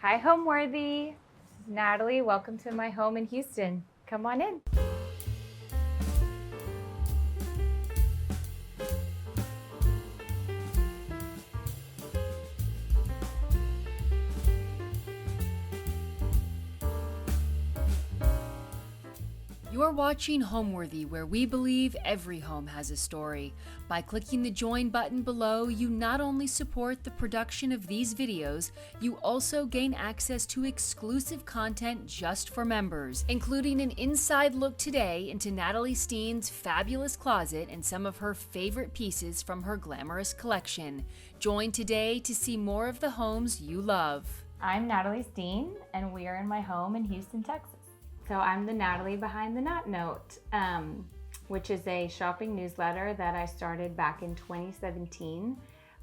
Hi, Homeworthy. This is Natalie. Welcome to my home in Houston. Come on in. You're watching Homeworthy, where we believe every home has a story. By clicking the join button below, you not only support the production of these videos, you also gain access to exclusive content just for members, including an inside look today into Natalie Steen's fabulous closet and some of her favorite pieces from her glamorous collection. Join today to see more of the homes you love. I'm Natalie Steen, and we are in my home in Houston, Texas. So I'm the Natalie behind the Nat Note, which is a shopping newsletter that I started back in 2017.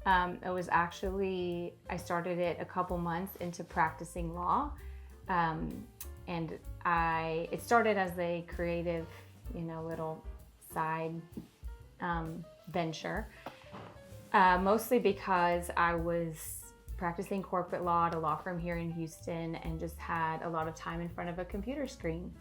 It was actually, I started it a couple months into practicing law. It started as a creative, little side venture, mostly because I was practicing corporate law at a law firm here in Houston and just had a lot of time in front of a computer screen.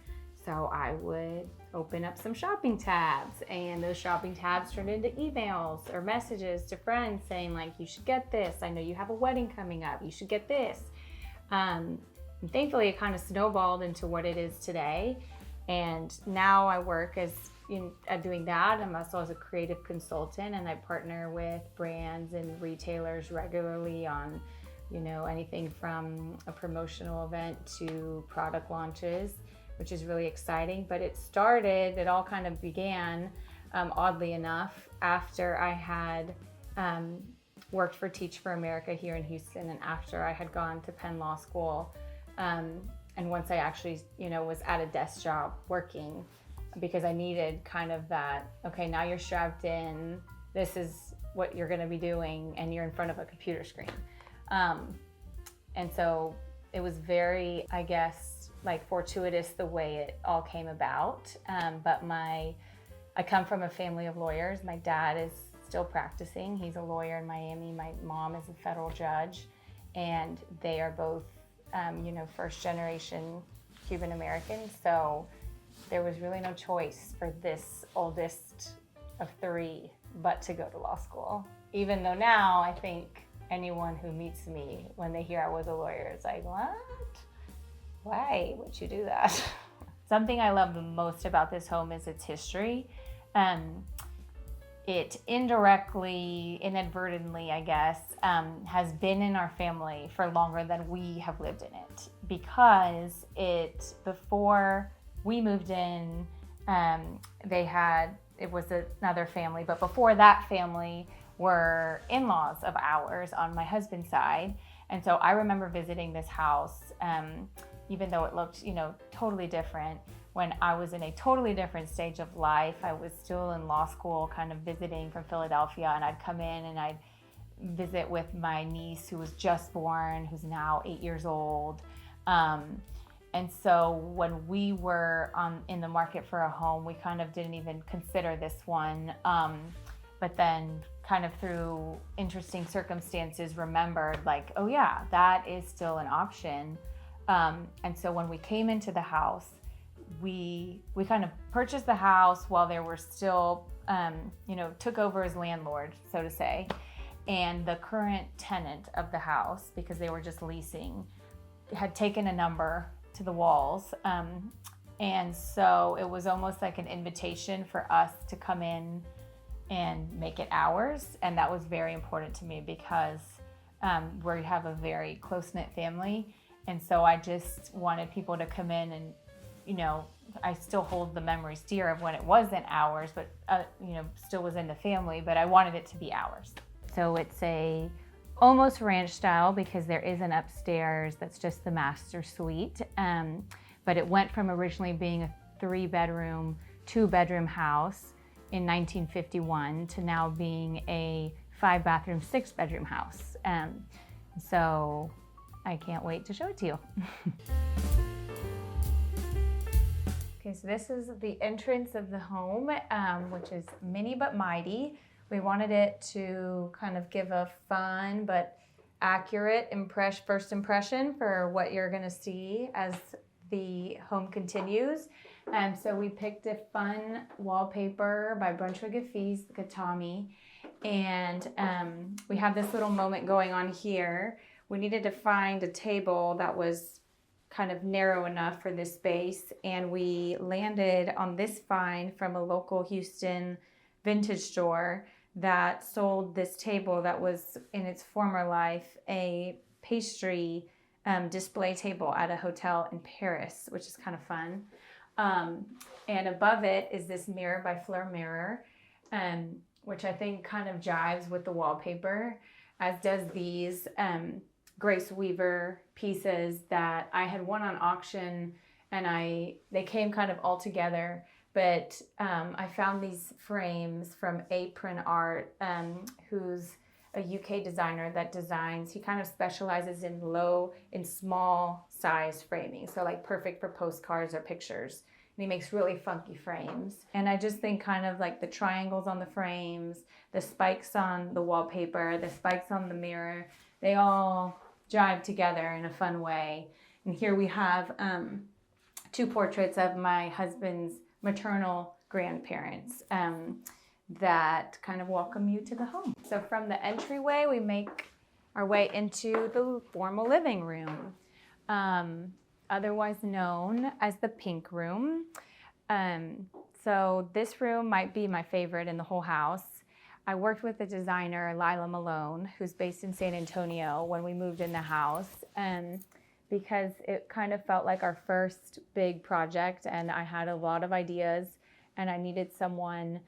So I would open up some shopping tabs, and those shopping tabs turned into emails or messages to friends saying like, you should get this. I know you have a wedding coming up. You should get this. And thankfully it kind of snowballed into what it is today. And now I work doing that. I'm also as a creative consultant, and I partner with brands and retailers regularly on, anything from a promotional event to product launches, which is really exciting. But it all kind of began, oddly enough, after I had worked for Teach for America here in Houston, and after I had gone to Penn Law School. And once I actually, was at a desk job working, because I needed kind of that, okay, now you're strapped in, this is what you're gonna be doing, and you're in front of a computer screen. And so it was very, I guess, like fortuitous the way it all came about. But I come from a family of lawyers. My dad is still practicing. He's a lawyer in Miami. My mom is a federal judge, and they are both, first generation Cuban Americans. So there was really no choice for this oldest of three but to go to law school. Even though now I think anyone who meets me, when they hear I was a lawyer, is like, what? Why would you do that? Something I love the most about this home is its history. It indirectly, inadvertently, I guess, has been in our family for longer than we have lived in it, because before we moved in, it was another family, but before that family were in-laws of ours on my husband's side. And so I remember visiting this house, even though it looked, totally different. When I was in a totally different stage of life, I was still in law school, kind of visiting from Philadelphia, and I'd come in and I'd visit with my niece who was just born, who's now 8 years old. And so when we were in the market for a home, we kind of didn't even consider this one. But then kind of through interesting circumstances remembered like, oh yeah, that is still an option. And so when we came into the house, we kind of purchased the house while there were still, took over as landlord, so to say. And the current tenant of the house, because they were just leasing, had taken a number to the walls. And so it was almost like an invitation for us to come in and make it ours. And that was very important to me because we have a very close-knit family. And so I just wanted people to come in and, I still hold the memories dear of when it wasn't ours, but, still was in the family, but I wanted it to be ours. So it's almost ranch style because there is an upstairs that's just the master suite. But it went from originally being a 3-bedroom, 2-bedroom house in 1951 to now being a 5-bathroom, 6-bedroom house. So I can't wait to show it to you. Okay, so this is the entrance of the home, which is mini but mighty. We wanted it to kind of give a fun but accurate first impression for what you're gonna see as the home continues. So we picked a fun wallpaper by Brunswick Effe's Gatami, and we have this little moment going on here. We needed to find a table that was kind of narrow enough for this space, and we landed on this find from a local Houston vintage store that sold this table that was in its former life a pastry display table at a hotel in Paris, which is kind of fun. And above it is this mirror by Flair Mirror, which I think kind of jives with the wallpaper, as does these Grace Weaver pieces that I had won on auction, and they came kind of all together. But I found these frames from Apron Art, who's a UK designer that designs, he kind of specializes in small size framing. So like perfect for postcards or pictures. And he makes really funky frames. And I just think kind of like the triangles on the frames, the spikes on the wallpaper, the spikes on the mirror, they all jive together in a fun way. And here we have 2 portraits of my husband's maternal grandparents that kind of welcome you to the home. So from the entryway, we make our way into the formal living room, otherwise known as the pink room. So this room might be my favorite in the whole house. I worked with the designer Lila Malone, who's based in San Antonio, when we moved in the house, because it kind of felt like our first big project, and I had a lot of ideas, and I needed someone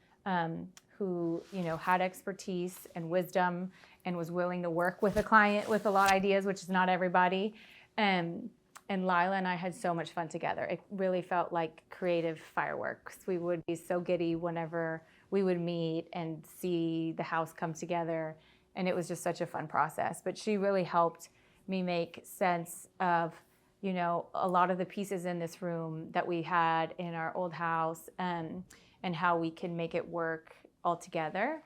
who, had expertise and wisdom and was willing to work with a client with a lot of ideas, which is not everybody. And Lila and I had so much fun together. It really felt like creative fireworks. We would be so giddy whenever we would meet and see the house come together, and it was just such a fun process. But she really helped me make sense of, a lot of the pieces in this room that we had in our old house, and how we can make it work all together.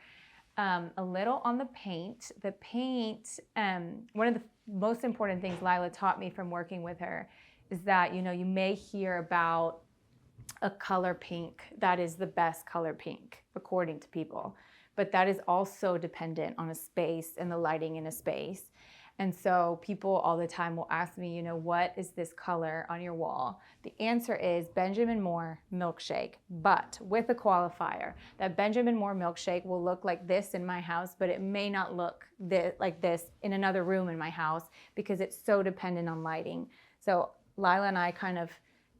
A little on the paint. The paint, one of the most important things Lila taught me from working with her is that, you may hear about a color pink that is the best color pink, according to people. But that is also dependent on a space and the lighting in a space. And so people all the time will ask me, what is this color on your wall? The answer is Benjamin Moore milkshake, but with a qualifier. That Benjamin Moore milkshake will look like this in my house, but it may not look like this in another room in my house because it's so dependent on lighting. So Lila and I kind of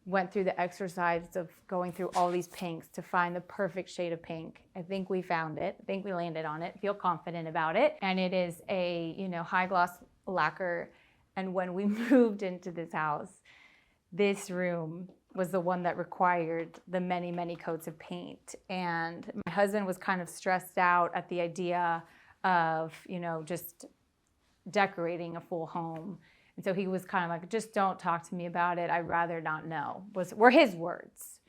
went through the exercise of going through all these pinks to find the perfect shade of pink. I think we found it. I think we landed on it. Feel confident about it. And it is a, high gloss lacquer. And when we moved into this house, this room was the one that required the many, many coats of paint. And my husband was kind of stressed out at the idea of, just decorating a full home. And so he was kind of like, just don't talk to me about it. I'd rather not know, were his words.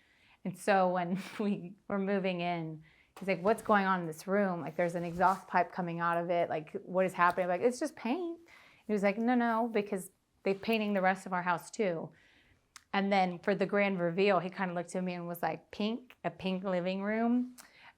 And so when we were moving in, he's like, what's going on in this room? Like, there's an exhaust pipe coming out of it. Like, what is happening? I'm like, it's just paint. He was like, no, because they're painting the rest of our house too. And then for the grand reveal, he kind of looked at me and was like, a pink living room.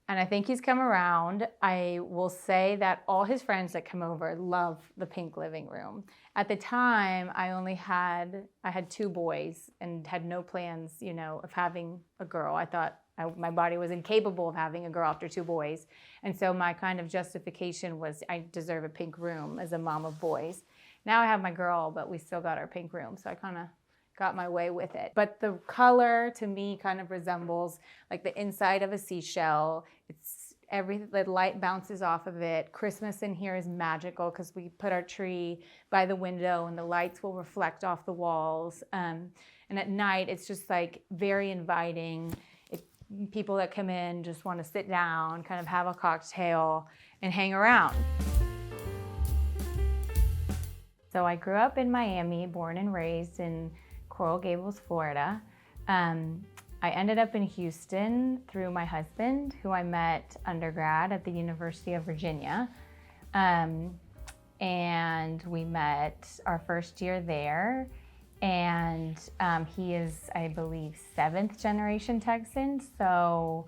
And I think he's come around. I will say that all his friends that come over love the pink living room. At the time, I had 2 boys and had no plans, of having a girl. I thought my body was incapable of having a girl after 2 boys. And so my kind of justification was I deserve a pink room as a mom of boys. Now I have my girl, but we still got our pink room. So I kind of got my way with it. But the color to me kind of resembles like the inside of a seashell. The light bounces off of it. Christmas in here is magical because we put our tree by the window and the lights will reflect off the walls. And at night, it's just like very inviting. People that come in just want to sit down, kind of have a cocktail and hang around. So I grew up in Miami, born and raised in Coral Gables, Florida. I ended up in Houston through my husband, who I met undergrad at the University of Virginia. and we met our first year there. And he is, I believe, 7th generation Texan. So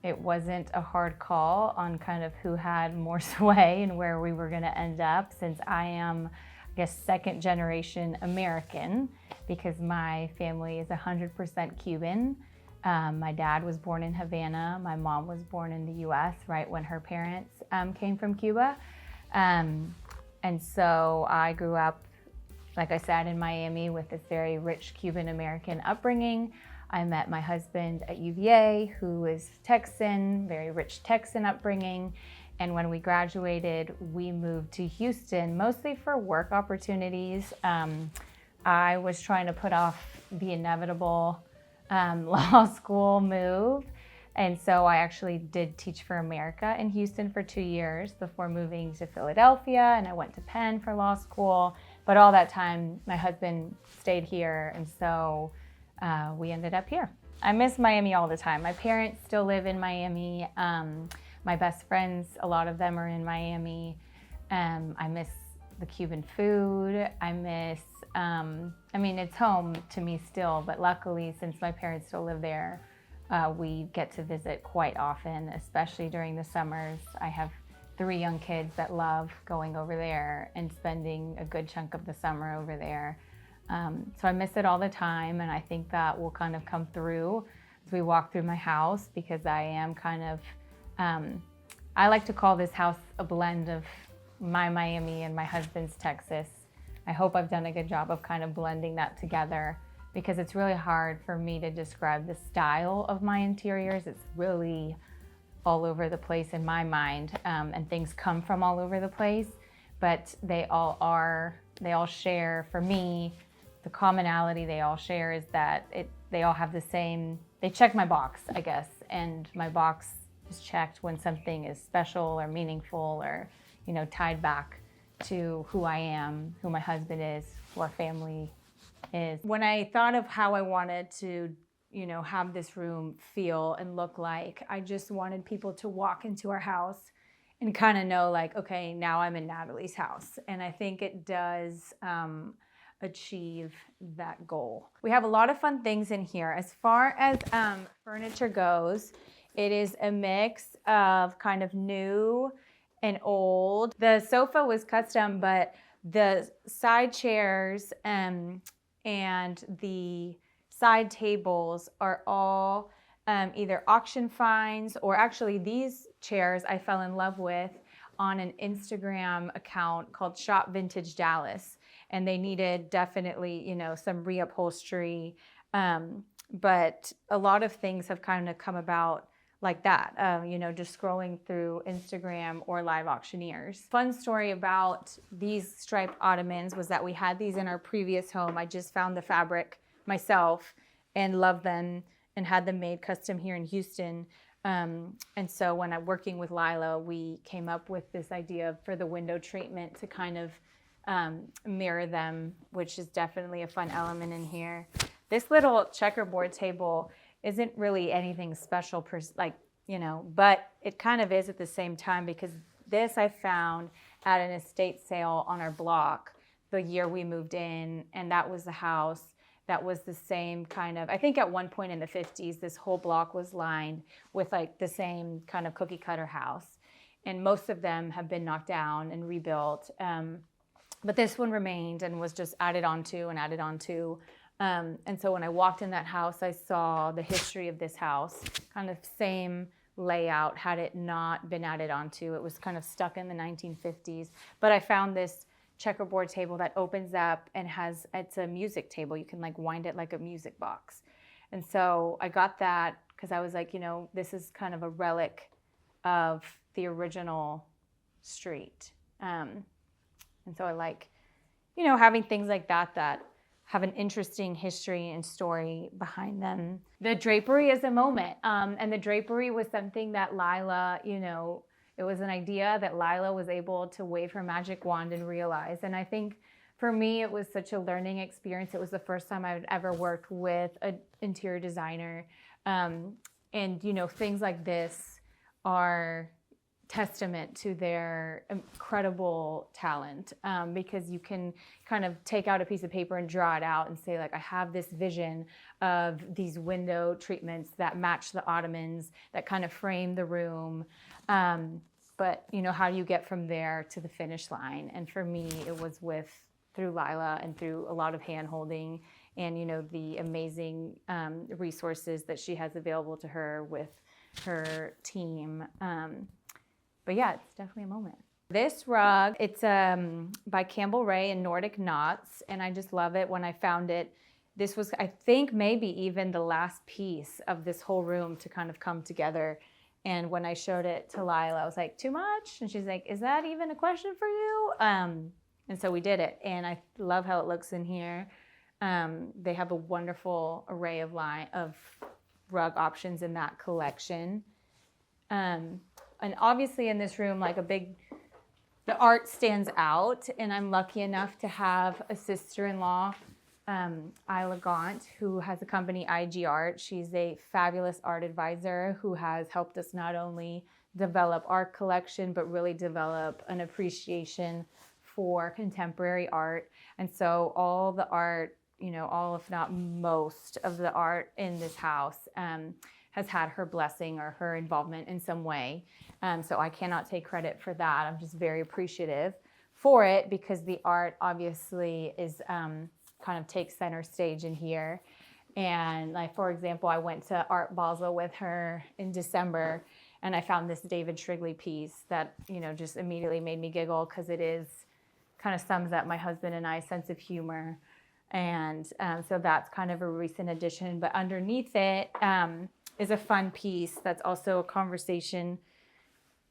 it wasn't a hard call on kind of who had more sway and where we were going to end up, since I am, I guess, 2nd generation American, because my family is 100% Cuban. My dad was born in Havana. My mom was born in the US right when her parents came from Cuba. And so I grew up, like I said, in Miami with this very rich Cuban American upbringing. I met my husband at UVA, who is Texan, very rich Texan upbringing. And when we graduated, we moved to Houston, mostly for work opportunities. I was trying to put off the inevitable law school move. And so I actually did Teach for America in Houston for 2 years before moving to Philadelphia, and I went to Penn for law school. But all that time, my husband stayed here, and so we ended up here. I miss Miami all the time. My parents still live in Miami. My best friends, a lot of them are in Miami. I miss the Cuban food. I miss, it's home to me still, but luckily, since my parents still live there, we get to visit quite often, especially during the summers. I have 3 young kids that love going over there and spending a good chunk of the summer over there. So I miss it all the time, and I think that will kind of come through as we walk through my house, because I am kind of, I like to call this house a blend of my Miami and my husband's Texas. I hope I've done a good job of kind of blending that together, because it's really hard for me to describe the style of my interiors. It's really all over the place in my mind, and things come from all over the place, but they all share, for me, the commonality they all share is that they all have the same, they check my box, I guess, and my box is checked when something is special or meaningful or, tied back to who I am, who my husband is, who our family is. When I thought of how I wanted to, have this room feel and look like, I just wanted people to walk into our house and kind of know, like, okay, now I'm in Natalie's house. And I think it does achieve that goal. We have a lot of fun things in here. As far as furniture goes, it is a mix of kind of new and old. The sofa was custom, but the side chairs and the side tables are all either auction finds, or actually these chairs I fell in love with on an Instagram account called Shop Vintage Dallas. And they needed definitely, some reupholstery. But a lot of things have kind of come about like that, just scrolling through Instagram or live auctioneers. Fun story about these striped ottomans was that we had these in our previous home. I just found the fabric myself and loved them and had them made custom here in Houston. And so when I'm working with Lila, we came up with this idea for the window treatment to kind of mirror them, which is definitely a fun element in here. This little checkerboard table isn't really anything special, but it kind of is at the same time, because this I found at an estate sale on our block the year we moved in, and that was the house that was the same kind of, I think at one point in the 50s, this whole block was lined with like the same kind of cookie cutter house. And most of them have been knocked down and rebuilt. But this one remained and was just added onto and added onto. And so when I walked in that house, I saw the history of this house, kind of same layout had it not been added onto. It was kind of stuck in the 1950s. But I found this checkerboard table that opens up and it's a music table. You can like wind it like a music box. And so I got that because I was like, this is kind of a relic of the original street. And so I like, having things like that have an interesting history and story behind them. The drapery is a moment. And the drapery was something that Lila, it was an idea that Lila was able to wave her magic wand and realize. And I think for me, it was such a learning experience. It was the first time I had ever worked with an interior designer. And, things like this are testament to their incredible talent, because you can kind of take out a piece of paper and draw it out and say, like, I have this vision of these window treatments that match the ottomans that kind of frame the room. But, you know, how do you get from there to the finish line? And for me, it was through Lila and through a lot of hand-holding and, you know, the amazing resources that she has available to her with her team. But yeah, it's definitely a moment. This rug, it's by Campbell Ray in Nordic Knots, and I just love it. When I found it, this was, I think, maybe even the last piece of this whole room to kind of come together. And when I showed it to Lila, I was like, too much? And she's like, is that even a question for you? And so we did it, and I love how it looks in here. They have a wonderful array of rug options in that collection. And obviously in this room, like the art stands out, and I'm lucky enough to have a sister-in-law, Isla Gaunt, who has a company, IG Art. She's a fabulous art advisor who has helped us not only develop our collection, but really develop an appreciation for contemporary art. And so all the art, you know, all if not most of the art in this house has had her blessing or her involvement in some way. So I cannot take credit for that. I'm just very appreciative for it, because the art obviously is kind of takes center stage in here. And like, for example, I went to Art Basel with her in December, and I found this David Shrigley piece that, you know, just immediately made me giggle, because it is kind of sums up my husband and I's sense of humor. And so that's kind of a recent addition. But underneath it is a fun piece that's also a conversation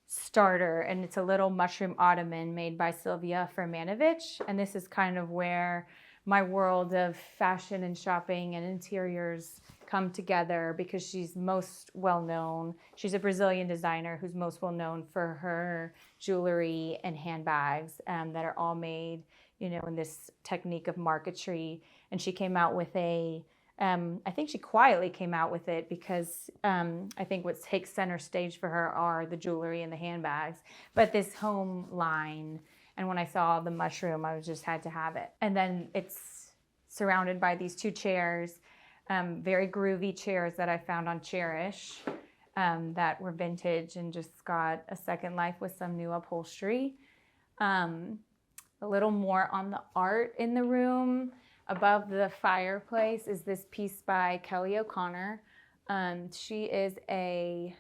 starter, and it's a little mushroom ottoman made by Sylvia Fermanovich. And this is kind of where my world of fashion and shopping and interiors come together, because she's most well known. She's a Brazilian designer who's most well known for her jewelry and handbags that are all made, you know, in this technique of marquetry. And she came out with I think she quietly came out with it, because I think what takes center stage for her are the jewelry and the handbags. But this home line, and when I saw the mushroom, I just had to have it. And then it's surrounded by these two chairs, very groovy chairs that I found on Cherish, that were vintage and just got a second life with some new upholstery. A little more on the art in the room. Above the fireplace is this piece by Kelly O'Connor. She is a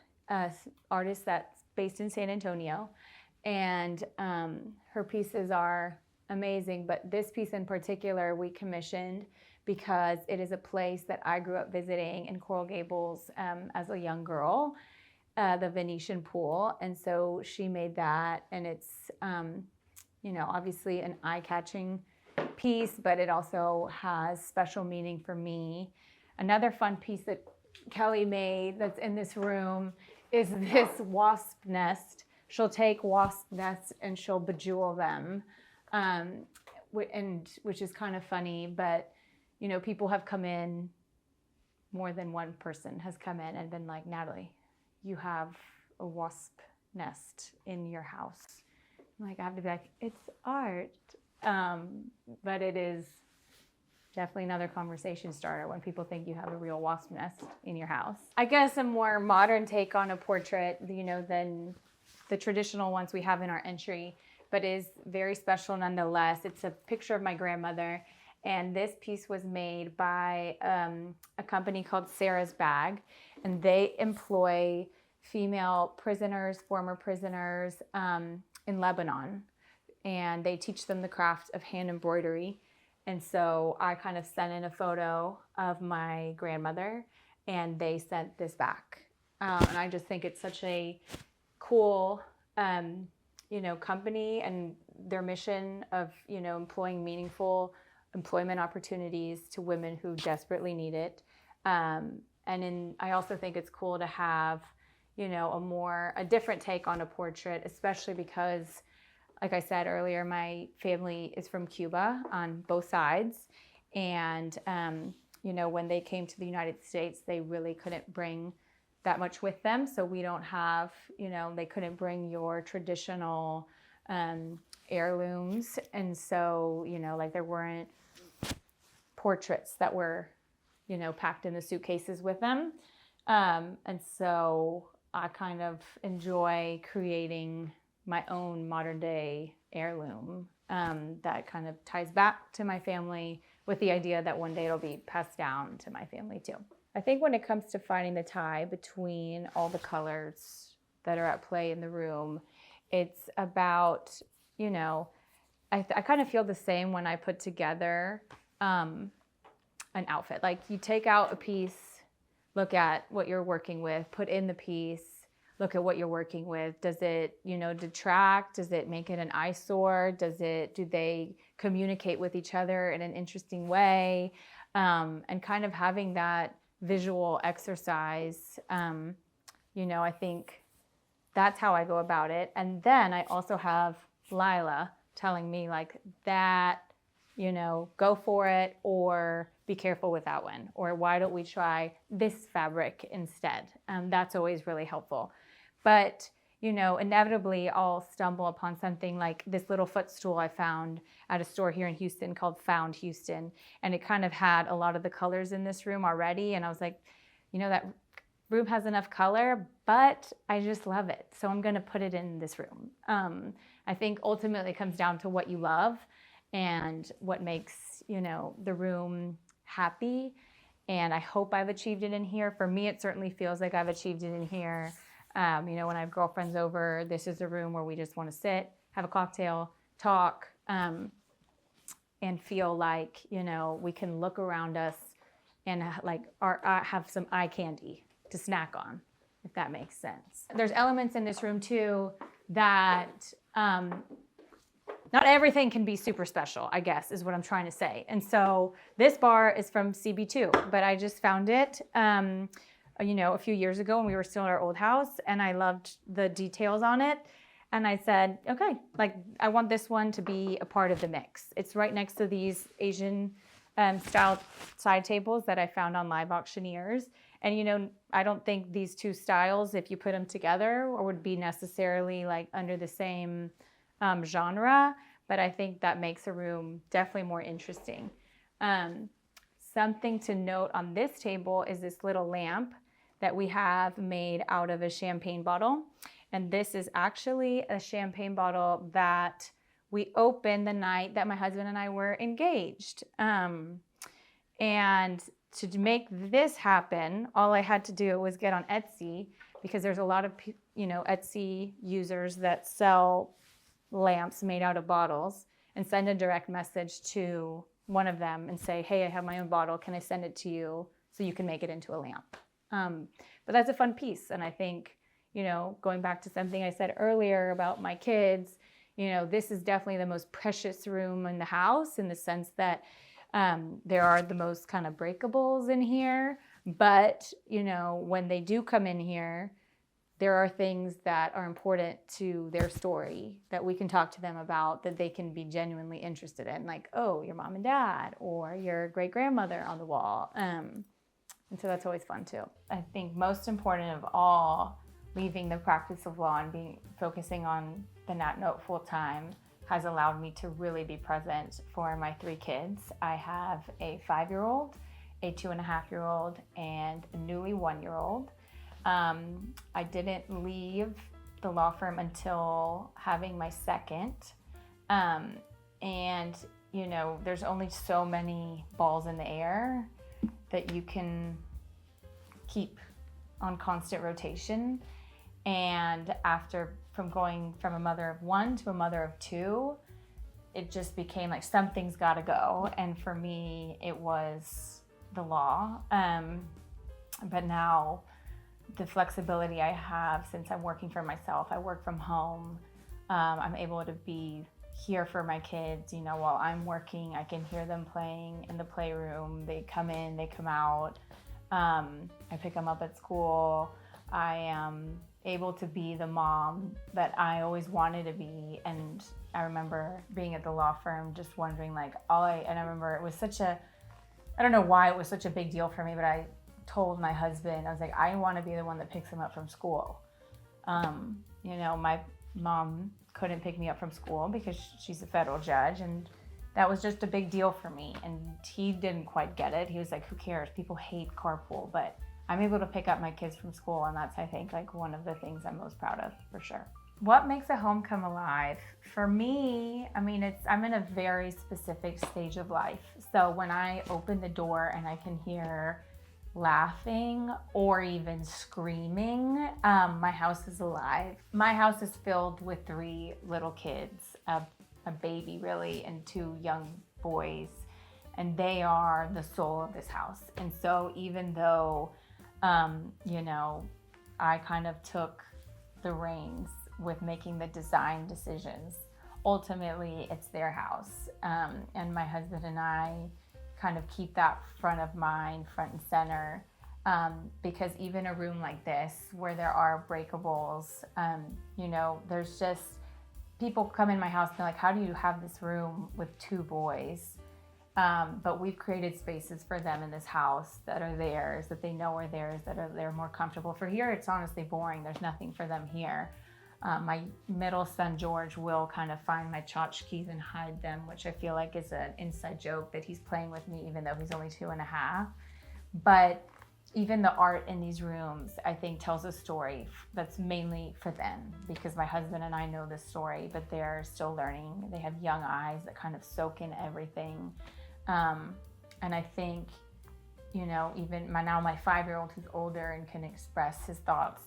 artist that's based in San Antonio, and her pieces are amazing. But this piece in particular we commissioned because it is a place that I grew up visiting in Coral Gables as a young girl, the Venetian pool. And so she made that, and it's, you know, obviously an eye-catching piece, but it also has special meaning for me. Another fun piece that Kelly made that's in this room is this wasp nest. She'll take wasp nests and she'll bejewel them, and which is kind of funny. But you know, people have come in, more than one person has come in and been like, Natalie, you have a wasp nest in your house. I'm like, I have to be like, it's art. But it is definitely another conversation starter when people think you have a real wasp nest in your house. I guess a more modern take on a portrait, you know, than the traditional ones we have in our entry, but is very special nonetheless. It's a picture of my grandmother, and this piece was made by a company called Sarah's Bag, and they employ female prisoners, former prisoners in Lebanon, and they teach them the craft of hand embroidery. And so I kind of sent in a photo of my grandmother, and they sent this back. And I just think it's such a cool, you know, company, and their mission of, you know, employing meaningful employment opportunities to women who desperately need it. I also think it's cool to have, you know, a different take on a portrait, especially because, like I said earlier, my family is from Cuba on both sides. And, you know, when they came to the United States, they really couldn't bring that much with them. So we don't have, they couldn't bring your traditional heirlooms. And so, like there weren't portraits that were, packed in the suitcases with them. And so I kind of enjoy creating my own modern day heirloom that kind of ties back to my family with the idea that one day it'll be passed down to my family too. I think when it comes to finding the tie between all the colors that are at play in the room, it's about, I kind of feel the same when I put together an outfit. Like you take out a piece, look at what you're working with, put in the piece, look at what you're working with. Does it, detract? Does it make it an eyesore? Do they communicate with each other in an interesting way? And kind of having that visual exercise, I think that's how I go about it. And then I also have Lila telling me like that, go for it, or be careful with that one, or why don't we try this fabric instead? That's always really helpful. But, inevitably I'll stumble upon something like this little footstool I found at a store here in Houston called Found Houston. And it kind of had a lot of the colors in this room already. And I was like, that room has enough color, but I just love it. So I'm going to put it in this room. I think ultimately it comes down to what you love and what makes, the room happy. And I hope I've achieved it in here. For me, it certainly feels like I've achieved it in here. When I have girlfriends over, this is a room where we just want to sit, have a cocktail, talk, and feel like, we can look around us and have some eye candy to snack on, if that makes sense. There's elements in this room too that not everything can be super special, I guess, is what I'm trying to say. And so this bar is from CB2, but I just found it, a few years ago when we were still in our old house, and I loved the details on it. And I said, okay, I want this one to be a part of the mix. It's right next to these Asian style side tables that I found on Live Auctioneers. And, I don't think these two styles, if you put them together, or would be necessarily under the same genre, but I think that makes a room definitely more interesting. Something to note on this table is this little lamp that we have made out of a champagne bottle. And this is actually a champagne bottle that we opened the night that my husband and I were engaged. And to make this happen, all I had to do was get on Etsy, because there's a lot of, Etsy users that sell lamps made out of bottles, and send a direct message to one of them and say, hey, I have my own bottle. Can I send it to you so you can make it into a lamp? But that's a fun piece. And I think, going back to something I said earlier about my kids, this is definitely the most precious room in the house, in the sense that there are the most kind of breakables in here. But, when they do come in here, there are things that are important to their story that we can talk to them about, that they can be genuinely interested in, like, oh, your mom and dad, or your great grandmother on the wall. And so that's always fun too. I think most important of all, leaving the practice of law and focusing on the Nat Note full time has allowed me to really be present for my 3 kids. I have a 5-year-old, a 2.5-year-old, and a newly 1-year-old. I didn't leave the law firm until having my second. And, there's only so many balls in the air that you can keep on constant rotation. And from going from a mother of 1 to a mother of 2, it just became like something's got to go. And for me, it was the law. But now the flexibility I have, since I'm working for myself, I work from home. I'm able to be here for my kids, while I'm working. I can hear them playing in the playroom. They come in, they come out. I pick them up at school. I am able to be the mom that I always wanted to be. And I remember being at the law firm, just wondering, and I remember it was I don't know why it was such a big deal for me, but I told my husband, I was like, I want to be the one that picks him up from school. My mom couldn't pick me up from school because she's a federal judge, and that was just a big deal for me. And he didn't quite get it. He was like, who cares? People hate carpool, but I'm able to pick up my kids from school, and that's, I think, like one of the things I'm most proud of, for sure. What makes a home come alive? For me, I'm in a very specific stage of life. So when I open the door and I can hear laughing or even screaming, my house is alive. My house is filled with 3 little kids, a baby really, and 2 young boys, and they are the soul of this house. And so even though, I kind of took the reins with making the design decisions, ultimately it's their house. And my husband and I kind of keep that front of mind, front and center, because even a room like this where there are breakables, there's just, people come in my house and they're like, how do you have this room with 2 boys? But we've created spaces for them in this house that are theirs, that they know are theirs, they're more comfortable. For here, it's honestly boring. There's nothing for them here. My middle son, George, will kind of find my tchotchkes and hide them, which I feel like is an inside joke that he's playing with me, even though he's only 2.5. But even the art in these rooms, I think, tells a story that's mainly for them, because my husband and I know this story, but they're still learning. They have young eyes that kind of soak in everything. And I think, even my 5-year-old who's older and can express his thoughts,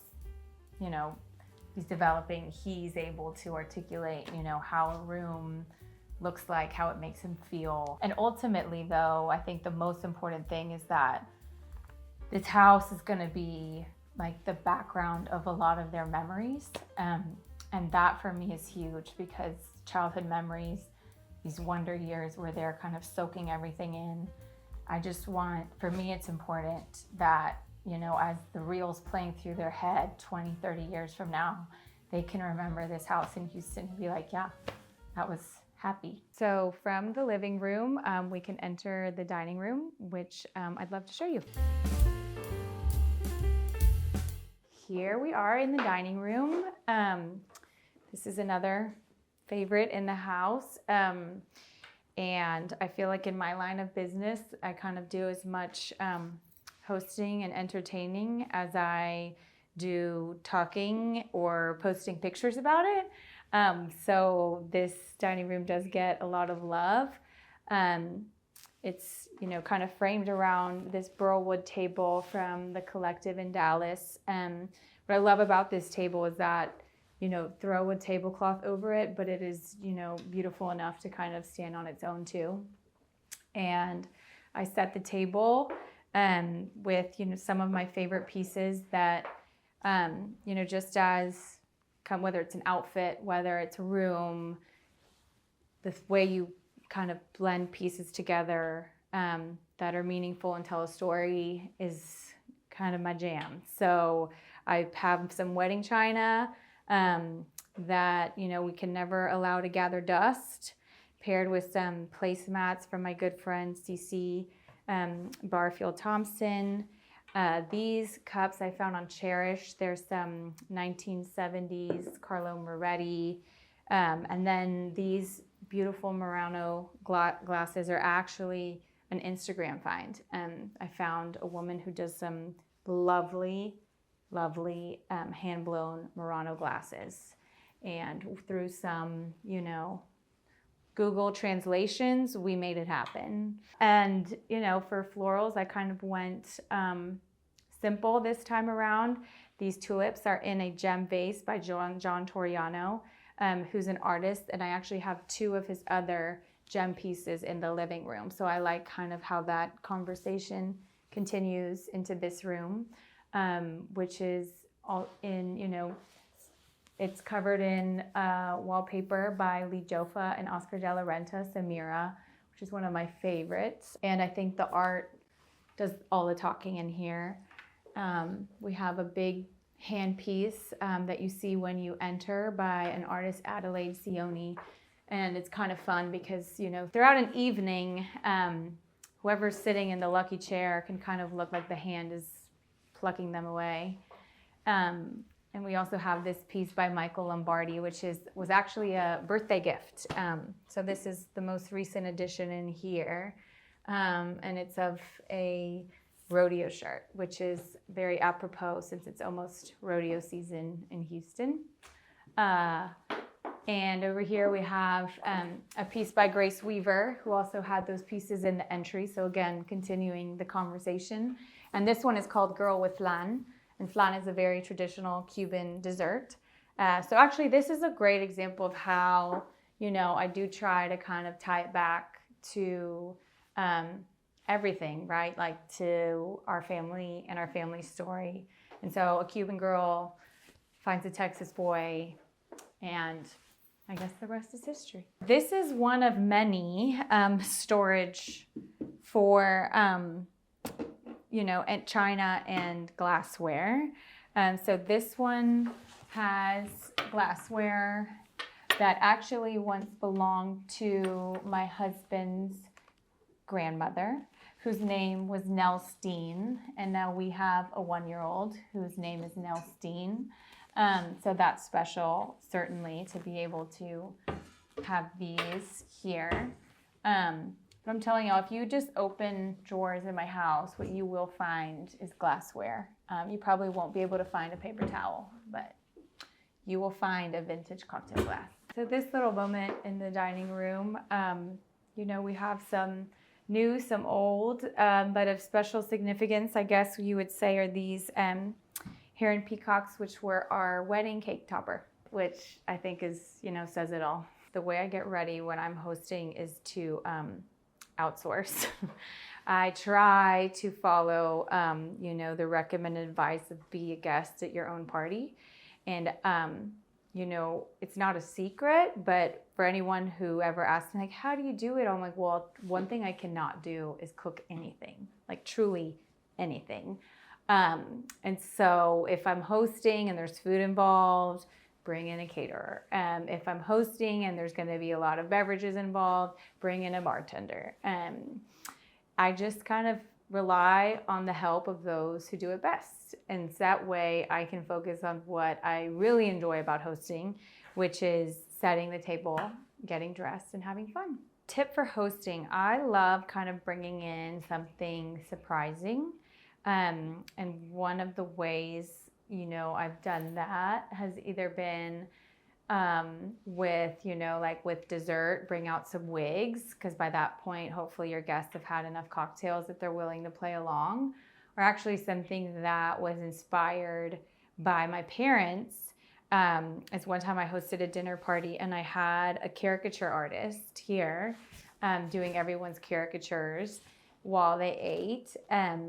he's developing, he's able to articulate, how a room looks like, how it makes him feel. And ultimately, though, I think the most important thing is that this house is going to be like the background of a lot of their memories. And that for me is huge, because childhood memories, these wonder years where they're kind of soaking everything in. For me, it's important that, as the reel's playing through their head 20, 30 years from now, they can remember this house in Houston and be like, yeah, that was happy. So from the living room, we can enter the dining room, which I'd love to show you. Here we are in the dining room. This is another favorite in the house. And I feel like in my line of business, I kind of do as much hosting and entertaining as I do talking or posting pictures about it. So this dining room does get a lot of love. It's, kind of framed around this burlwood table from the Collective in Dallas. What I love about this table is that, throw a tablecloth over it, but it is, beautiful enough to kind of stand on its own too. And I set the table with, some of my favorite pieces that, just as whether it's an outfit, whether it's a room, the way you kind of blend pieces together that are meaningful and tell a story is kind of my jam. So I have some wedding china that, we can never allow to gather dust, paired with some placemats from my good friend CC Barfield Thompson. These cups I found on Cherish. There's some 1970s Carlo Moretti. And then these beautiful Murano glasses are actually an Instagram find. I found a woman who does some lovely hand-blown Murano glasses. And through some, Google translations, we made it happen. And, for florals, I kind of went simple this time around. These tulips are in a gem vase by John Toriano, who's an artist. And I actually have 2 of his other gem pieces in the living room. So I like kind of how that conversation continues into this room, which is all in, it's covered in wallpaper by Lee Joffa and Oscar de la Renta, Samira, which is one of my favorites. And I think the art does all the talking in here. We have a big handpiece that you see when you enter by an artist, Adelaide Sioni. And it's kind of fun because, throughout an evening, whoever's sitting in the lucky chair can kind of look like the hand is plucking them away. And we also have this piece by Michael Lombardi, which was actually a birthday gift. So this is the most recent addition in here. And it's of a rodeo shirt, which is very apropos since it's almost rodeo season in Houston. And over here we have a piece by Grace Weaver, who also had those pieces in the entry. So again, continuing the conversation. And this one is called Girl with Flan. And flan is a very traditional Cuban dessert. So actually, this is a great example of how, I do try to kind of tie it back to everything, right? Like to our family and our family story. And so a Cuban girl finds a Texas boy, and I guess the rest is history. This is one of many storage for and china and glassware. So this one has glassware that actually once belonged to my husband's grandmother, whose name was Nell Steen. And now we have a 1-year-old whose name is Nell Steen. So that's special, certainly, to be able to have these here. But I'm telling y'all, if you just open drawers in my house, what you will find is glassware. You probably won't be able to find a paper towel, but you will find a vintage cocktail glass. So this little moment in the dining room, we have some new, some old, but of special significance, I guess you would say, are these heron peacocks, which were our wedding cake topper, which I think is, says it all. The way I get ready when I'm hosting is to outsource. I try to follow, the recommended advice of be a guest at your own party. And, it's not a secret, but for anyone who ever asks me, like, how do you do it? I'm like, well, one thing I cannot do is cook anything, like truly anything. And so if I'm hosting and there's food involved, bring in a caterer. If I'm hosting and there's going to be a lot of beverages involved, bring in a bartender. I just kind of rely on the help of those who do it best. And that way I can focus on what I really enjoy about hosting, which is setting the table, getting dressed, and having fun. Tip for hosting, I love kind of bringing in something surprising. And one of the ways I've done that has either been with dessert, bring out some wigs, because by that point, hopefully your guests have had enough cocktails that they're willing to play along, or actually something that was inspired by my parents. As one time I hosted a dinner party and I had a caricature artist here doing everyone's caricatures while they ate.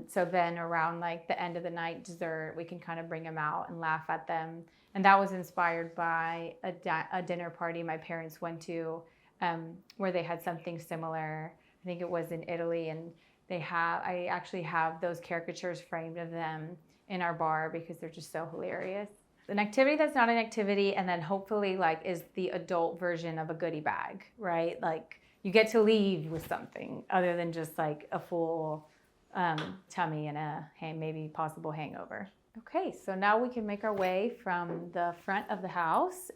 So then around the end of the night dessert, we can kind of bring them out and laugh at them. And that was inspired by a dinner party my parents went to where they had something similar. I think it was in Italy, and I actually have those caricatures framed of them in our bar because they're just so hilarious. An activity that's not an activity, and then hopefully is the adult version of a goodie bag, right? You get to leave with something other than just a full tummy and a maybe possible hangover. Okay, so now we can make our way from the front of the house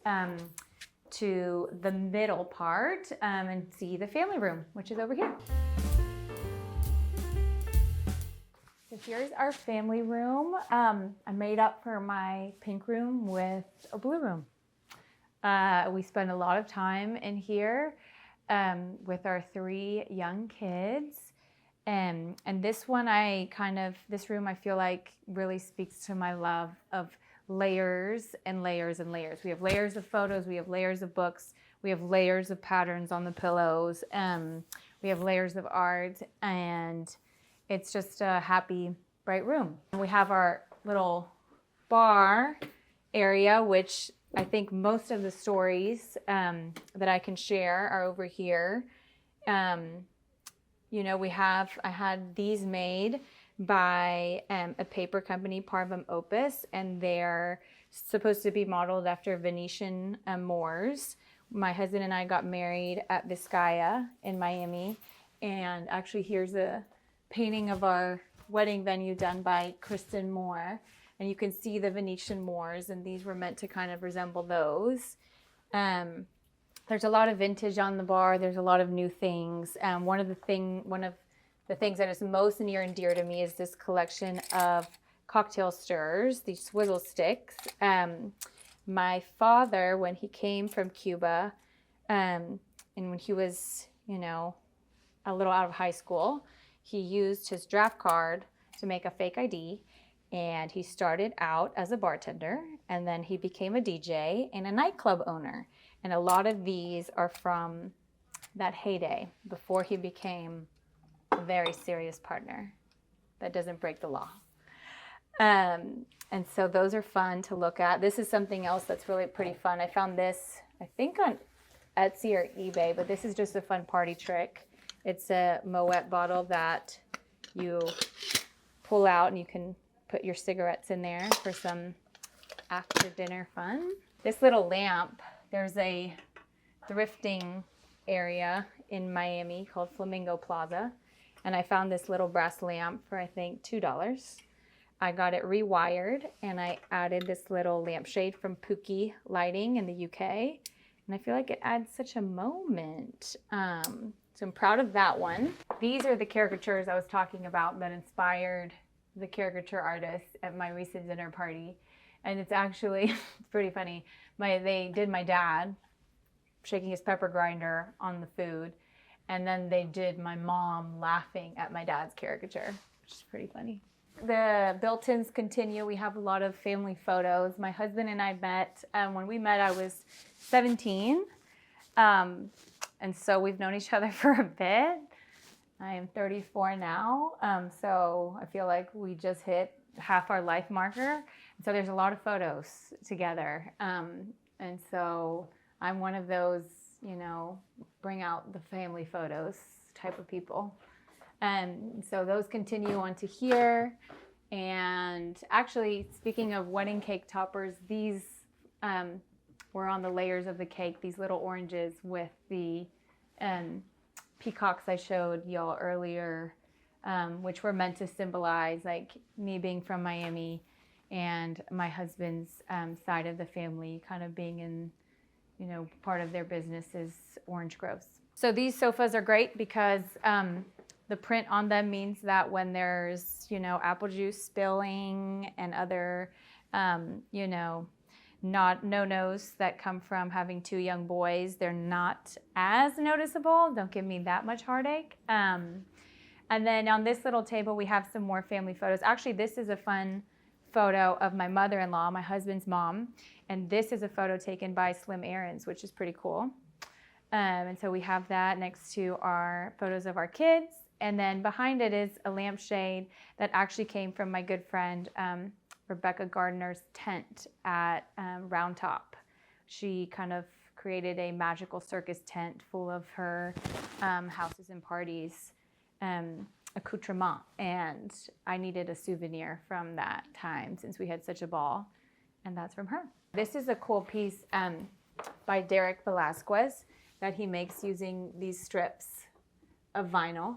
to the middle part and see the family room, which is over here. So here's our family room. I made up for my pink room with a blue room. We spend a lot of time in here with our 3 young kids. And this one, this room, I feel like really speaks to my love of layers and layers and layers. We have layers of photos, we have layers of books, we have layers of patterns on the pillows, we have layers of art, and it's just a happy, bright room. We have our little bar area, which I think most of the stories that I can share are over here. I had these made by a paper company, Parvum Opus, and they're supposed to be modeled after Venetian Moors. My husband and I got married at Vizcaya in Miami, And actually here's a painting of our wedding venue done by Kristen Moore. And you can see the Venetian Moors, and these were meant to kind of resemble those. There's a lot of vintage on the bar. There's a lot of new things. One of the things that is most near and dear to me is this collection of cocktail stirrers, these swizzle sticks. My father, when he came from Cuba, and when he was, a little out of high school, he used his draft card to make a fake ID. And he started out as a bartender, and then he became a DJ and a nightclub owner. And a lot of these are from that heyday before he became a very serious partner that doesn't break the law. And so those are fun to look at. This is something else that's really pretty fun. I found this, I think on Etsy or eBay, but this is just a fun party trick. It's a Moet bottle that you pull out, and you can put your cigarettes in there for some after dinner fun. This little lamp, there's a thrifting area in Miami called Flamingo Plaza, and I found this little brass lamp for I think $2. I got it rewired, and I added this little lampshade from Pookie Lighting in the UK, and I feel like it adds such a moment. So I'm proud of that one. These are the caricatures I was talking about that inspired the caricature artist at my recent dinner party. And it's actually, it's pretty funny. They did my dad shaking his pepper grinder on the food. And then they did my mom laughing at my dad's caricature, which is pretty funny. The built-ins continue. We have a lot of family photos. My husband and I met, when we met, I was 17. And so we've known each other for a bit. I am 34 now, so I feel like we just hit half our life marker. And so there's a lot of photos together. And so I'm one of those, bring out the family photos type of people. And so those continue on to here. And actually, speaking of wedding cake toppers, these were on the layers of the cake, these little oranges with the peacocks I showed y'all earlier, which were meant to symbolize like me being from Miami and my husband's side of the family kind of being in, part of their business is orange groves. So these sofas are great because the print on them means that when there's, apple juice spilling and other, no-nos that come from having two young boys, they're not as noticeable. Don't give me that much heartache. And then on this little table, we have some more family photos. Actually, this is a fun photo of my mother-in-law, my husband's mom. And this is a photo taken by Slim Aarons, which is pretty cool. And so we have that next to our photos of our kids. And then behind it is a lampshade that actually came from my good friend, Rebecca Gardner's tent at Round Top. She kind of created a magical circus tent full of her houses and parties accoutrement, and I needed a souvenir from that time since we had such a ball, and that's from her. This is a cool piece by Derek Velasquez that he makes using these strips of vinyl,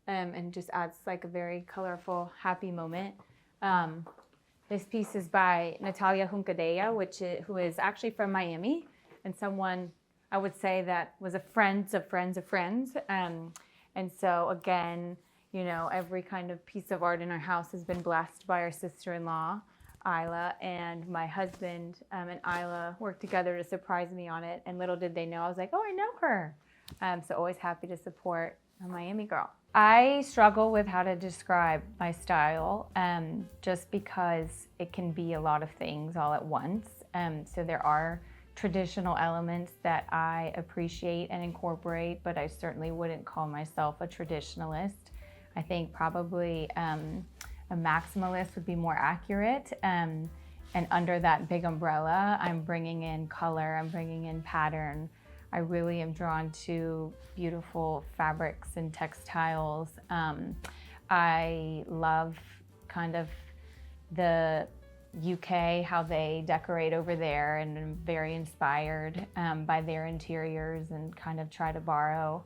and just adds like a very colorful, happy moment. This piece is by Natalia Huncadella, who is actually from Miami, and someone I would say that was a friend of friends of friends. And so again, every kind of piece of art in our house has been blessed by our sister-in-law, Isla, and my husband and Isla worked together to surprise me on it. And little did they know, I was like, oh, I know her. So always happy to support a Miami girl. I struggle with how to describe my style just because it can be a lot of things all at once. So there are traditional elements that I appreciate and incorporate, but I certainly wouldn't call myself a traditionalist. I think probably a maximalist would be more accurate. And under that big umbrella, I'm bringing in color, I'm bringing in pattern. I really am drawn to beautiful fabrics and textiles. I love kind of the UK, how they decorate over there, and I'm very inspired by their interiors and kind of try to borrow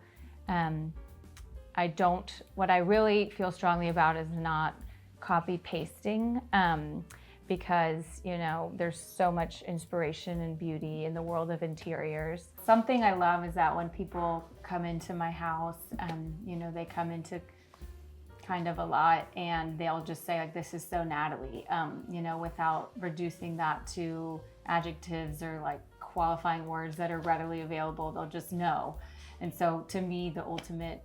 what I really feel strongly about is not copy pasting, because, you know, there's so much inspiration and beauty in the world of interiors. Something I love is that when people come into my house, you know, they come into kind of a lot and they'll just say like, this is so Natalie, you know, without reducing that to adjectives or like qualifying words that are readily available. They'll just know. And so to me, the ultimate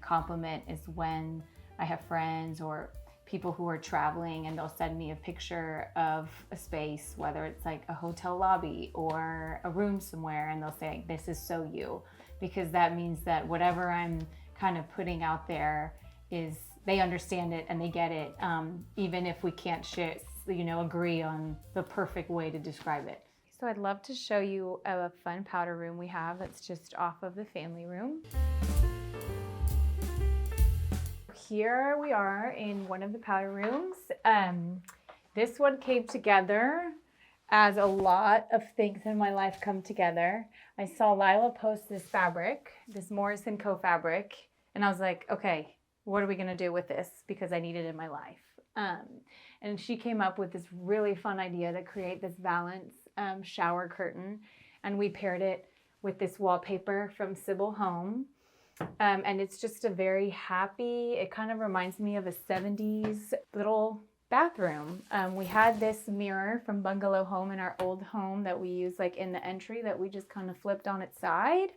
compliment is when I have friends or people who are traveling and they'll send me a picture of a space, whether it's like a hotel lobby or a room somewhere, and they'll say, this is so you, because that means that whatever I'm kind of putting out there is, they understand it and they get it, even if we can't share, you know, agree on the perfect way to describe it. So I'd love to show you a fun powder room we have that's just off of the family room. Here we are in one of the powder rooms. This one came together as a lot of things in my life come together. I saw Lila post this fabric, this Morris & Co fabric, and I was like, okay, what are we gonna do with this? Because I need it in my life. And she came up with this really fun idea to create this valance shower curtain, and we paired it with this wallpaper from Sybil Home. And it's just a very happy, it kind of reminds me of a 70s little bathroom. We had this mirror from Bungalow Home in our old home that we use like in the entry that we just kind of flipped on its side.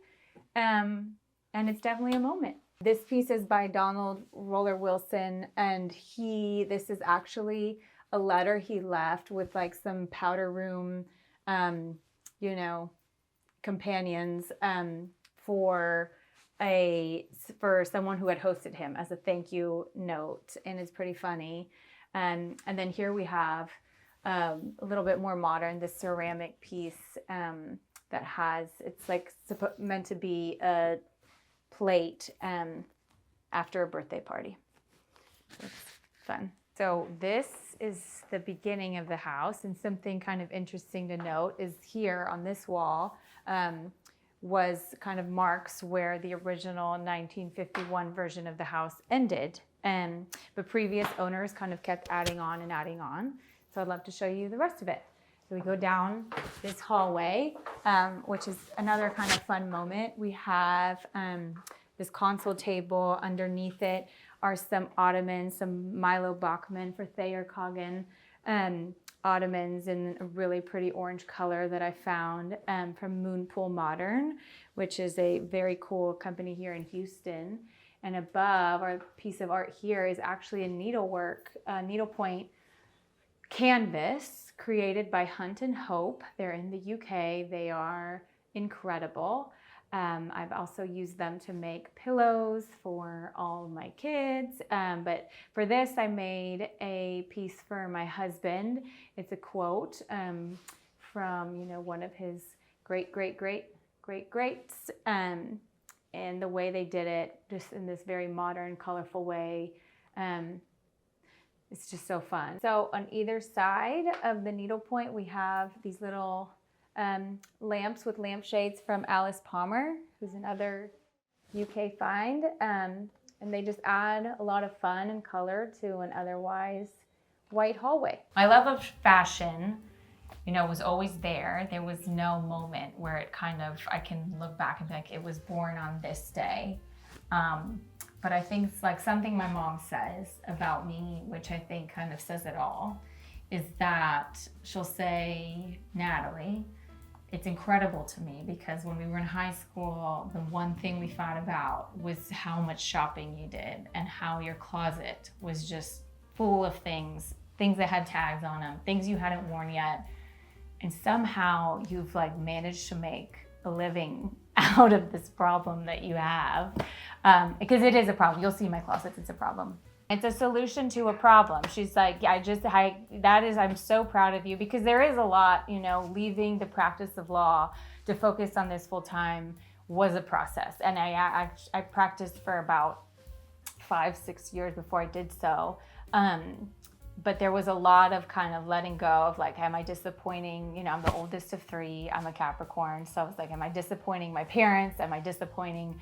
And it's definitely a moment. This piece is by Donald Roller Wilson, and this is actually a letter he left with like some powder room, you know, companions for someone who had hosted him as a thank you note, and it's pretty funny. And then here we have a little bit more modern, this ceramic piece that has, it's like meant to be a plate after a birthday party. It's fun. So this is the beginning of the house, and something kind of interesting to note is here on this wall was kind of marks where the original 1951 version of the house ended. But previous owners kind of kept adding on and adding on. So I'd love to show you the rest of it. So we go down this hallway, which is another kind of fun moment. We have this console table. Underneath it are some ottomans, some Milo Bachmann for Thayer Coggin ottomans in a really pretty orange color that I found from Moonpool Modern, which is a very cool company here in Houston. And above, our piece of art here is actually a needlepoint canvas created by Hunt and Hope. They're in the UK. They are incredible. I've also used them to make pillows for all my kids. But for this, I made a piece for my husband. It's a quote from, you know, one of his greats. And the way they did it, just in this very modern, colorful way, it's just so fun. So on either side of the needlepoint, we have these little lamps with lampshades from Alice Palmer, who's another UK find. And they just add a lot of fun and color to an otherwise white hallway. My love of fashion, you know, was always there. There was no moment where it kind of, I can look back and be like, it was born on this day. But I think it's like something my mom says about me, which I think kind of says it all, is that she'll say, Natalie, it's incredible to me because when we were in high school, the one thing we thought about was how much shopping you did and how your closet was just full of things that had tags on them, things you hadn't worn yet. And somehow you've like managed to make a living out of this problem that you have. Because it is a problem. You'll see my closets, it's a problem. It's a solution to a problem. She's like, yeah, I'm so proud of you, because there is a lot, you know, leaving the practice of law to focus on this full time was a process. And I practiced for about 5-6 years before I did so. But there was a lot of kind of letting go of like, am I disappointing? You know, I'm the oldest of 3, I'm a Capricorn. So I was like, am I disappointing my parents? Am I disappointing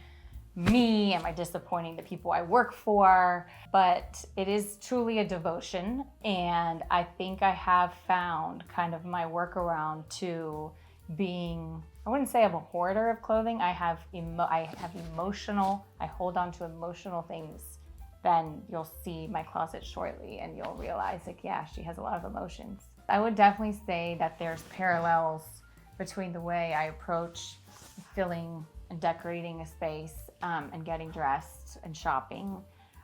me? Am I disappointing the people I work for? But it is truly a devotion, and I think I have found kind of my workaround to being, I wouldn't say I'm a hoarder of clothing. I have emotional, I hold on to emotional things. Then you'll see my closet shortly and you'll realize, like, yeah, she has a lot of emotions. I would definitely say that there's parallels between the way I approach filling and decorating a space and getting dressed and shopping.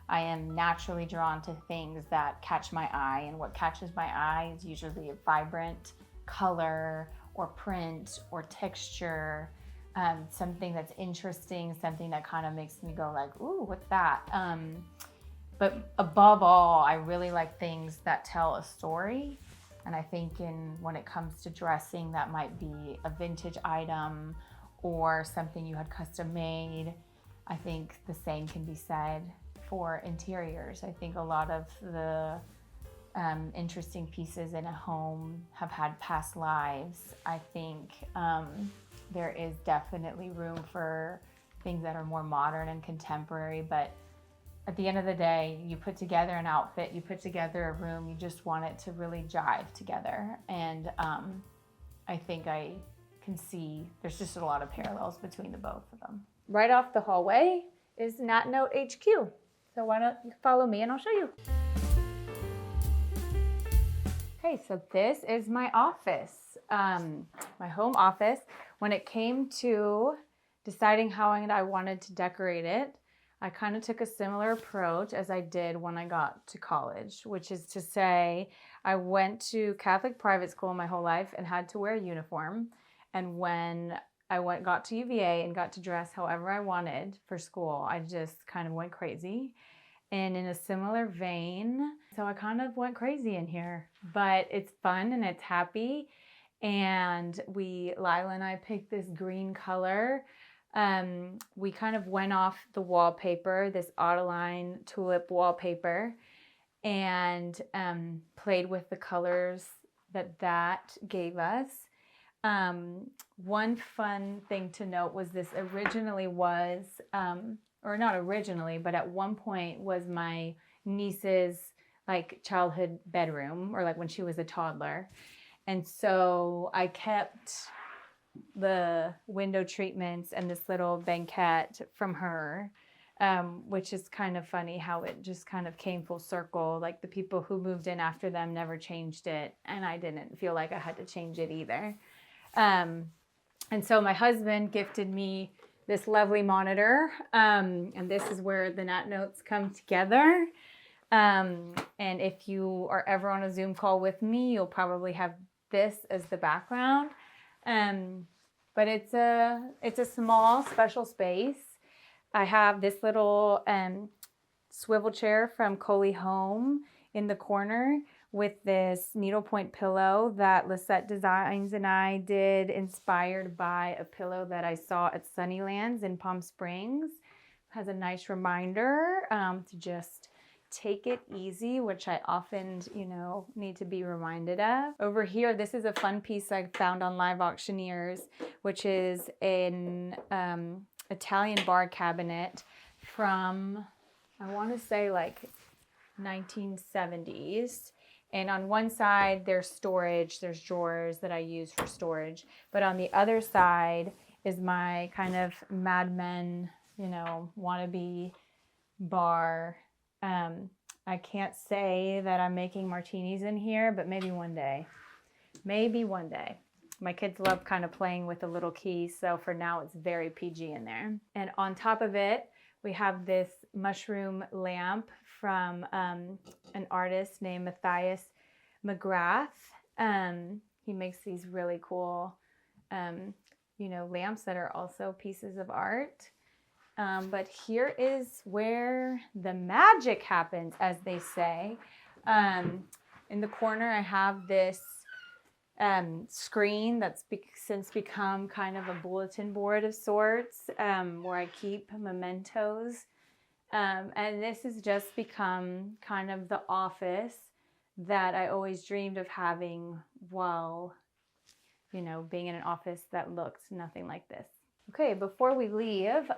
I am naturally drawn to things that catch my eye, and what catches my eye is usually a vibrant color or print or texture, something that's interesting, something that kind of makes me go like, ooh, what's that? But above all, I really like things that tell a story. And I think when it comes to dressing, that might be a vintage item or something you had custom made. I think the same can be said for interiors. I think a lot of the interesting pieces in a home have had past lives. I think there is definitely room for things that are more modern and contemporary, but at the end of the day, you put together an outfit, you put together a room, you just want it to really jive together. And I think I can see there's just a lot of parallels between the both of them. Right off the hallway is Nat Note HQ. So why don't you follow me and I'll show you. Okay, so this is my office, my home office. When it came to deciding how I wanted to decorate it, I kind of took a similar approach as I did when I got to college, which is to say I went to Catholic private school my whole life and had to wear a uniform. And when I got to UVA and got to dress however I wanted for school, I just kind of went crazy. And in a similar vein, so I kind of went crazy in here, but it's fun and it's happy. And Lila and I picked this green color. We kind of went off the wallpaper, this Autoline tulip wallpaper, and played with the colors that gave us. One fun thing to note was this originally was, or not originally, but at one point was my niece's like childhood bedroom, or like when she was a toddler. And so I kept the window treatments and this little banquette from her, which is kind of funny how it just kind of came full circle. Like the people who moved in after them never changed it, and I didn't feel like I had to change it either. And so my husband gifted me this lovely monitor, and this is where the Nat Notes come together. And if you are ever on a Zoom call with me, you'll probably have this as the background. But it's a small special space. I have this little swivel chair from Coley Home in the corner with this needlepoint pillow that Lisette Designs and I did, inspired by a pillow that I saw at Sunnylands in Palm Springs. It has a nice reminder to just take it easy, which I often, need to be reminded of. Over here, this is a fun piece I found on Live Auctioneers, which is an Italian bar cabinet from, I want to say like 1970s. And on one side, there's storage, there's drawers that I use for storage. But on the other side is my kind of Mad Men, wannabe bar. I can't say that I'm making martinis in here, but maybe one day. Maybe one day. My kids love kind of playing with the little keys, so for now it's very PG in there. And on top of it, we have this mushroom lamp from an artist named Matthias McGrath. He makes these really cool, lamps that are also pieces of art. But here is where the magic happens, as they say. In the corner, I have this screen that's since become kind of a bulletin board of sorts, where I keep mementos. And this has just become kind of the office that I always dreamed of having while, being in an office that looked nothing like this. Okay, before we leave,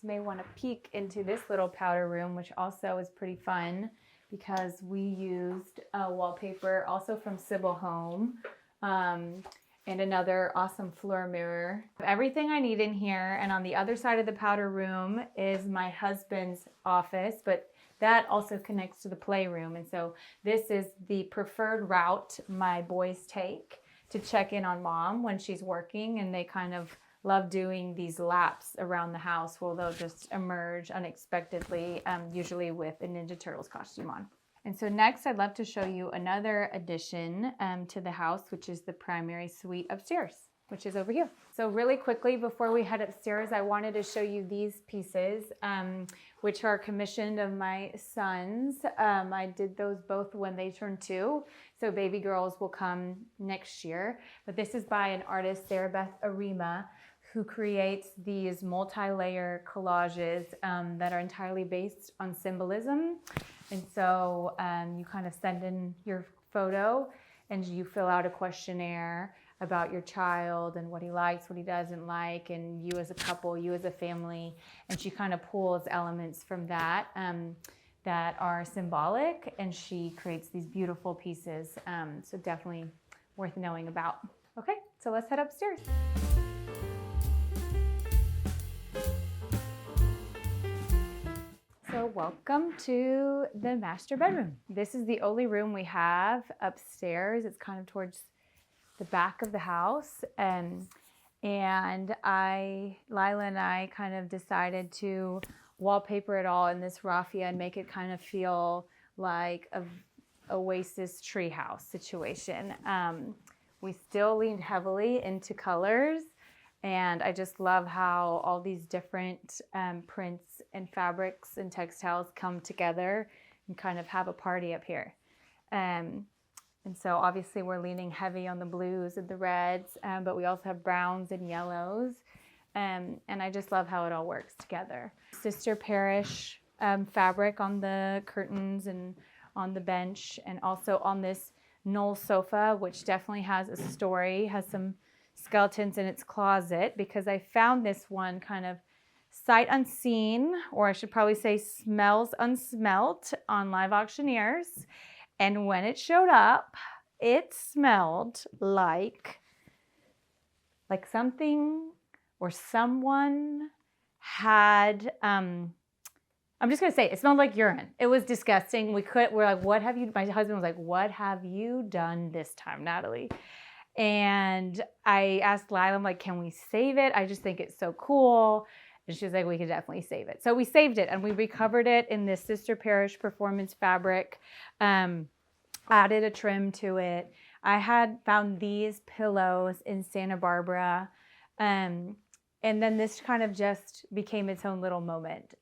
You may want to peek into this little powder room, which also is pretty fun because we used wallpaper also from Sybil Home, and another awesome floor mirror. Everything I need in here, and on the other side of the powder room is my husband's office, but that also connects to the playroom. And so this is the preferred route my boys take to check in on mom when she's working, and they kind of love doing these laps around the house where they'll just emerge unexpectedly, usually with a Ninja Turtles costume on. And so next I'd love to show you another addition to the house, which is the primary suite upstairs, which is over here. So really quickly before we head upstairs, I wanted to show you these pieces, which are commissioned of my sons. I did those both when they turned 2. So baby girls will come next year. But this is by an artist, Sarah Beth Arima, who creates these multi-layer collages that are entirely based on symbolism. And so you kind of send in your photo and you fill out a questionnaire about your child and what he likes, what he doesn't like, and you as a couple, you as a family. And she kind of pulls elements from that that are symbolic, and she creates these beautiful pieces. So definitely worth knowing about. Okay, so let's head upstairs. So welcome to the master bedroom. This is the only room we have upstairs. It's kind of towards the back of the house. And Lila and I kind of decided to wallpaper it all in this raffia and make it kind of feel like a oasis treehouse situation. We still leaned heavily into colors. And I just love how all these different prints and fabrics and textiles come together and kind of have a party up here. And so obviously we're leaning heavy on the blues and the reds, but we also have browns and yellows. And I just love how it all works together. Sister Parish fabric on the curtains and on the bench, and also on this knoll sofa, which definitely has a story, has some skeletons in its closet, because I found this one kind of sight unseen, or I should probably say smells unsmelt, on Live Auctioneers. And when it showed up, it smelled like something or someone had, I'm just going to say, it smelled like urine. It was disgusting. We're like, what have you, my husband was like, what have you done this time, Natalie? And I asked Lila, I'm like, can we save it? I just think it's so cool. And she was like, we could definitely save it. So we saved it and we recovered it in this Sister Parish performance fabric, added a trim to it. I had found these pillows in Santa Barbara. And then this kind of just became its own little moment.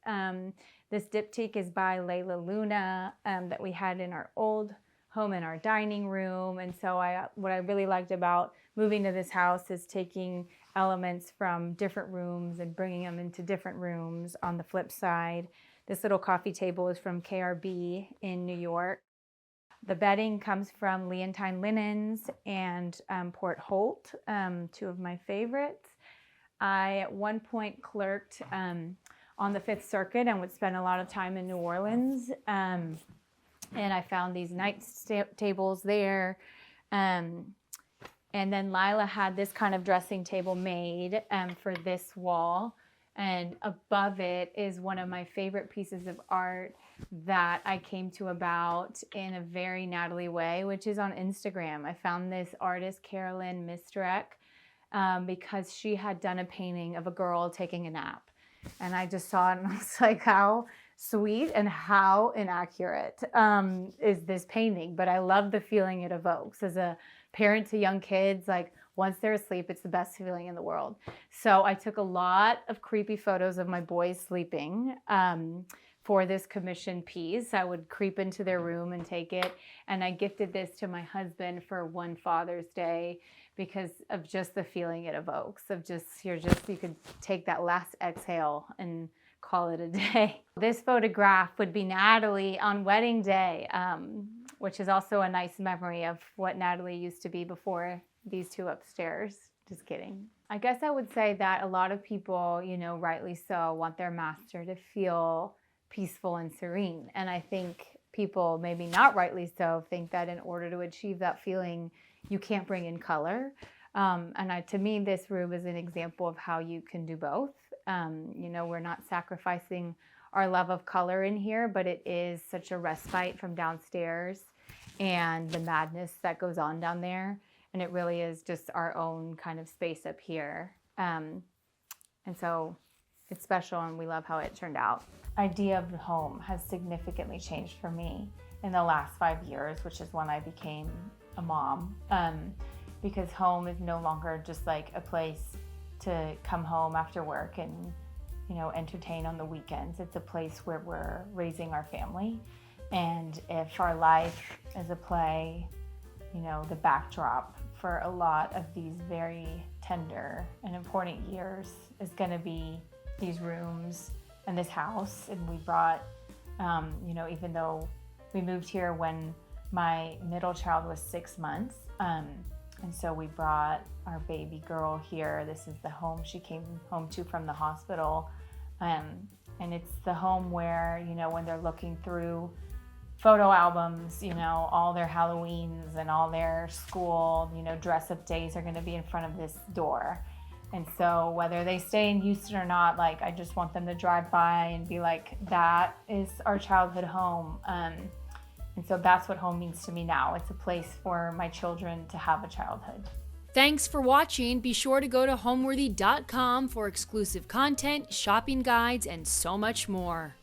This diptyque is by Layla Luna that we had in our old home in our dining room. And so what I really liked about moving to this house is taking elements from different rooms and bringing them into different rooms. On the flip side, this little coffee table is from KRB in New York. The bedding comes from Leontine Linens and Port Holt, 2 of my favorites. I at one point clerked on the Fifth Circuit and would spend a lot of time in New Orleans. And I found these night tables there. And then Lila had this kind of dressing table made for this wall. And above it is one of my favorite pieces of art that I came to about in a very Natalie way, which is on Instagram. I found this artist, Carolyn Mistrek, because she had done a painting of a girl taking a nap. And I just saw it and I was like, how sweet and how inaccurate is this painting? But I love the feeling it evokes. As a parent to young kids, like once they're asleep, it's the best feeling in the world. So I took a lot of creepy photos of my boys sleeping for this commission piece. I would creep into their room and take it. And I gifted this to my husband for one Father's Day because of just the feeling it evokes, of you could take that last exhale and call it a day. This photograph would be Natalie on wedding day, which is also a nice memory of what Natalie used to be before these 2 upstairs Just kidding. I guess I would say that a lot of people, rightly so, want their master to feel peaceful and serene. And I think people, maybe not rightly so, think that in order to achieve that feeling, you can't bring in color. To me, this room is an example of how you can do both. We're not sacrificing our love of color in here, but it is such a respite from downstairs and the madness that goes on down there. And it really is just our own kind of space up here. And so it's special, and we love how it turned out. Idea of the home has significantly changed for me in the last 5 years, which is when I became a mom. Because home is no longer just like a place to come home after work and, entertain on the weekends. It's a place where we're raising our family. And if our life is a play, the backdrop for a lot of these very tender and important years is going to be these rooms and this house. And we brought, even though we moved here when my middle child was 6 months, and so we brought our baby girl here. This is the home she came home to from the hospital. And it's the home where, when they're looking through photo albums, all their Halloweens and all their school, dress up days are going to be in front of this door. And so whether they stay in Houston or not, I just want them to drive by and be like, that is our childhood home. And so that's what home means to me now. It's a place for my children to have a childhood. Thanks for watching. Be sure to go to homeworthy.com for exclusive content, shopping guides, and so much more.